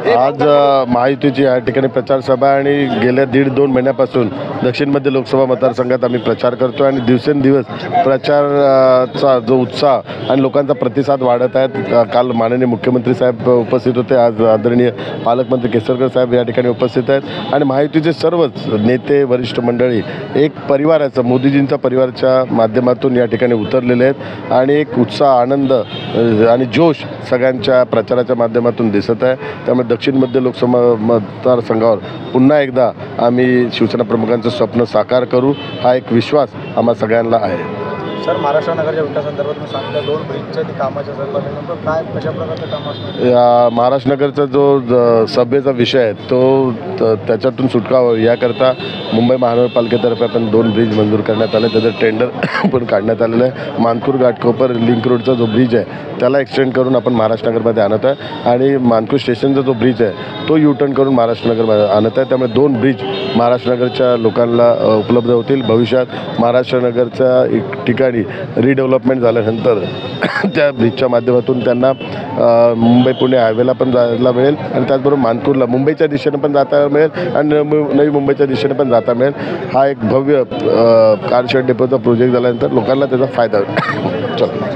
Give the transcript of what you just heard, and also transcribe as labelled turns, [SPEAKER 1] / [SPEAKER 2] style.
[SPEAKER 1] आज महायुतीची या ठिकाणी प्रचार सभा आणि गेल्या 1.5-2 महिन्यापासून दक्षिण मध्य लोकसभा मतदारसंघात आम्ही प्रचार करतो आणि दिवसेंदिवस प्रचाराचा जो उत्साह आणि लोकांचा प्रतिसाद वाढत आहे। काल माननीय मुख्यमंत्री साहेब उपस्थित होते, आज आदरणीय पालकमंत्री केसरकर साहेब या ठिकाणी उपस्थित आहेत आणि महायुतीचे सर्वच नेते वरिष्ठ मंडळी एक परिवाराचं मोदीजींचा परिवाराच्या माध्यमातून या ठिकाणी उतरलेले आहेत आणि एक उत्साह, आनंद आणि जोश सगळ्यांच्या प्रचाराच्या माध्यमातून दिसत आहे। त्यामुळे दक्षिण मध्य लोकसभा मतदारसंघावर पुन्हा एकदा आम्ही शिवसेना प्रमुखांचं स्वप्न साकार करू हा एक विश्वास आम्हा सगळ्यांना आहे।
[SPEAKER 2] सर, महाराष्ट्र नगरच्या विकासासंदर्भात तुम्ही सांगता 2 ब्रिजच्या कामाच्या संदर्भात नेमकं काय कशा प्रकारचं काम असणार?
[SPEAKER 1] या महाराष्ट्र नगरचा जो सभेचा विषय आहे तो त्याच्यातून सुटका याकरता मुंबई महानगरपालिकेतर्फे आपण 2 ब्रिज मंजूर करण्यात आले, त्याचं टेंडर पण काढण्यात आलेलं आहे। मानखुर्द घाटकोपर लिंक रोडचा जो ब्रिज आहे त्याला एक्सटेंड करून आपण महाराष्ट्र नगरमध्ये आणत आहे आणि मानखुर्द स्टेशनचा जो ब्रिज आहे तो U-टर्न करून महाराष्ट्र नगरमध्ये आणत आहे। त्यामुळे 2 ब्रिज महाराष्ट्र नगरच्या लोकांना उपलब्ध होतील। भविष्यात महाराष्ट्र नगरच्या एक ठिकाणी रिडेव्हलपमेंट झाल्यानंतर त्या ब्रिजच्या माध्यमातून त्यांना मुंबई पुणे हायवेला पण जायला मिळेल आणि त्याचबरोबर मानखुर्दला मुंबईच्या दिशेने पण जाता मिळेल आणि नवी मुंबईच्या दिशेने पण जाता मिळेल। हा एक भव्य कार शेड डेपोचा प्रोजेक्ट झाल्यानंतर लोकांना त्याचा फायदा होईल। चला।